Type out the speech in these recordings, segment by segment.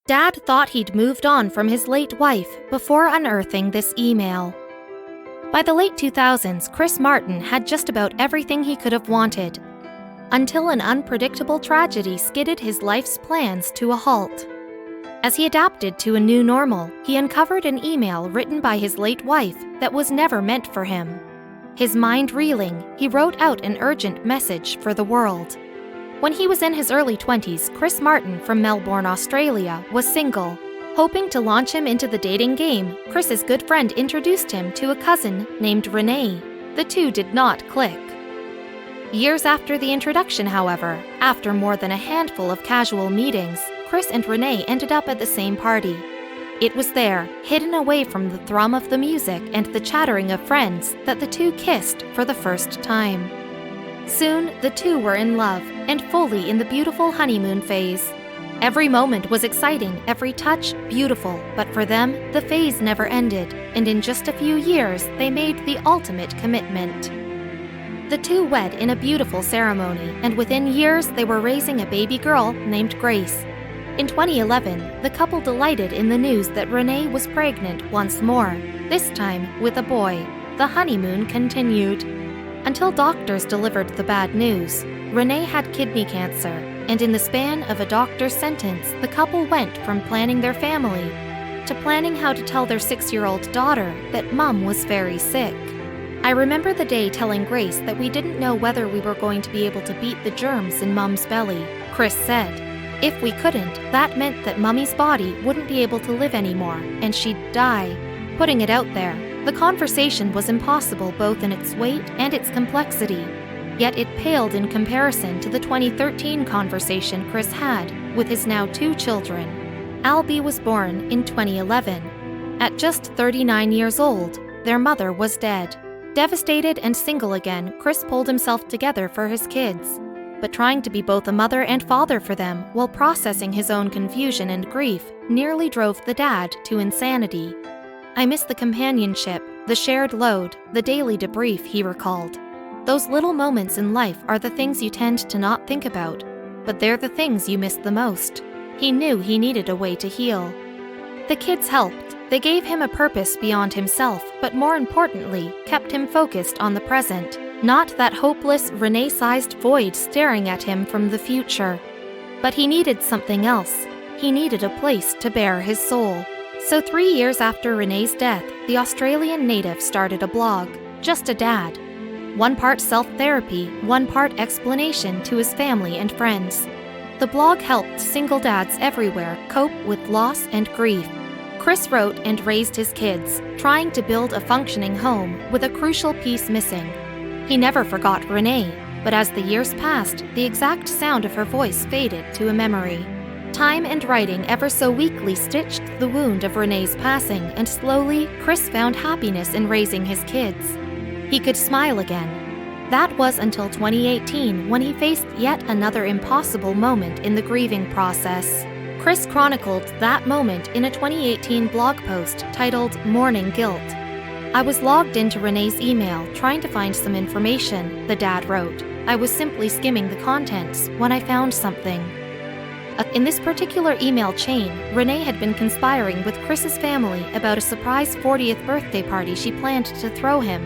Dad thought he'd moved on from his late wife before unearthing this email. By the late 2000s, Chris Martin had just about everything he could have wanted, until an unpredictable tragedy skidded his life's plans to a halt. As he adapted to a new normal, he uncovered an email written by his late wife that was never meant for him. His mind reeling, he wrote out an urgent message for the world. When he was in his early 20s, Chris Martin from Melbourne, Australia, was single. Hoping to launch him into the dating game, Chris's good friend introduced him to a cousin named Renee. The two did not click. Years after the introduction, however, after more than a handful of casual meetings, Chris and Renee ended up at the same party. It was there, hidden away from the thrum of the music and the chattering of friends, that the two kissed for the first time. Soon, the two were in love and fully in the beautiful honeymoon phase. Every moment was exciting, every touch beautiful, but for them, the phase never ended, and in just a few years, they made the ultimate commitment. The two wed in a beautiful ceremony, and within years, they were raising a baby girl named Grace. In 2011, the couple delighted in the news that Renee was pregnant once more, this time with a boy. The honeymoon continued. Until doctors delivered the bad news. Renee had kidney cancer, and in the span of a doctor's sentence, the couple went from planning their family to planning how to tell their 6-year-old daughter that Mum was very sick. I remember the day telling Grace that we didn't know whether we were going to be able to beat the germs in Mum's belly. Chris said, if we couldn't, that meant that Mummy's body wouldn't be able to live anymore, and she'd die. Putting it out there, the conversation was impossible both in its weight and its complexity. Yet it paled in comparison to the 2013 conversation Chris had with his now 2 children. Albie was born in 2011. At just 39 years old, their mother was dead. Devastated and single again, Chris pulled himself together for his kids. But trying to be both a mother and father for them while processing his own confusion and grief nearly drove the dad to insanity. I miss the companionship, the shared load, the daily debrief, he recalled. Those little moments in life are the things you tend to not think about, but they're the things you miss the most. He knew he needed a way to heal. The kids helped. They gave him a purpose beyond himself, but more importantly, kept him focused on the present, not that hopeless, Renee-sized void staring at him from the future. But he needed something else. He needed a place to bare his soul. So 3 years after Renee's death, the Australian native started a blog, Just a Dad. 1 part self-therapy, 1 part explanation to his family and friends. The blog helped single dads everywhere cope with loss and grief. Chris wrote and raised his kids, trying to build a functioning home with a crucial piece missing. He never forgot Renee, but as the years passed, the exact sound of her voice faded to a memory. Time and writing ever so weakly stitched the wound of Renee's passing, and slowly, Chris found happiness in raising his kids. He could smile again. That was until 2018, when he faced yet another impossible moment in the grieving process. Chris chronicled that moment in a 2018 blog post titled Mourning Guilt. I was logged into Renee's email trying to find some information, the dad wrote. I was simply skimming the contents when I found something. In this particular email chain, Renee had been conspiring with Chris's family about a surprise 40th birthday party she planned to throw him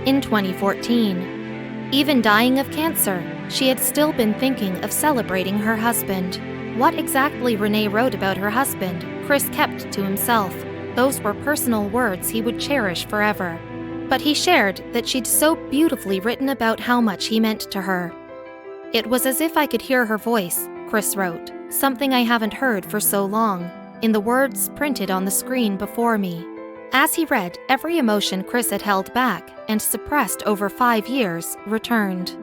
in 2014. Even dying of cancer, she had still been thinking of celebrating her husband. What exactly Renee wrote about her husband, Chris kept to himself. Those were personal words he would cherish forever. But he shared that she'd so beautifully written about how much he meant to her. It was as if I could hear her voice, Chris wrote, something I haven't heard for so long, in the words printed on the screen before me. As he read, every emotion Chris had held back and suppressed over 5 years returned.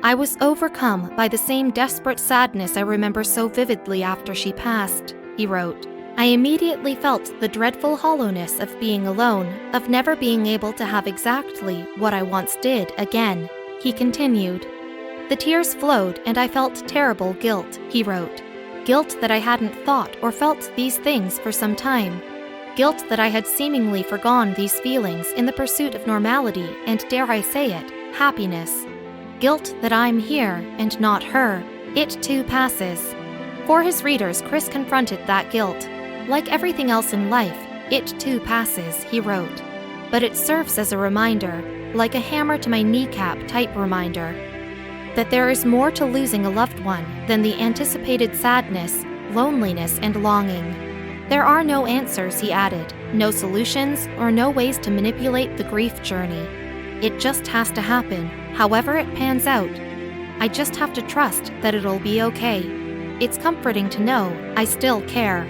I was overcome by the same desperate sadness I remember so vividly after she passed, he wrote. I immediately felt the dreadful hollowness of being alone, of never being able to have exactly what I once did again, he continued. The tears flowed and I felt terrible guilt, he wrote. Guilt that I hadn't thought or felt these things for some time. Guilt that I had seemingly forgone these feelings in the pursuit of normality and, dare I say it, happiness. Guilt that I'm here and not her. It too passes. For his readers, Chris confronted that guilt. Like everything else in life, it too passes, he wrote. But it serves as a reminder, like a hammer to my kneecap type reminder, that there is more to losing a loved one than the anticipated sadness, loneliness, and longing. There are no answers, he added, no solutions or no ways to manipulate the grief journey. It just has to happen, however it pans out. I just have to trust that it'll be okay. It's comforting to know I still care.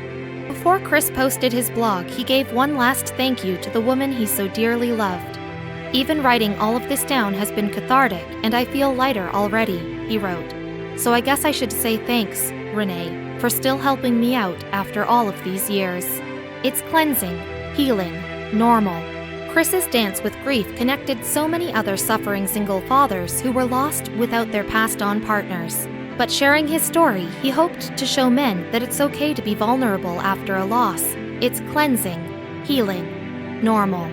Before Chris posted his blog, he gave one last thank you to the woman he so dearly loved. Even writing all of this down has been cathartic, and I feel lighter already, he wrote. So I guess I should say thanks, Renee, for still helping me out after all of these years. It's cleansing, healing, normal. Chris's dance with grief connected so many other suffering single fathers who were lost without their passed-on partners. But sharing his story, he hoped to show men that it's okay to be vulnerable after a loss. It's cleansing, healing, normal.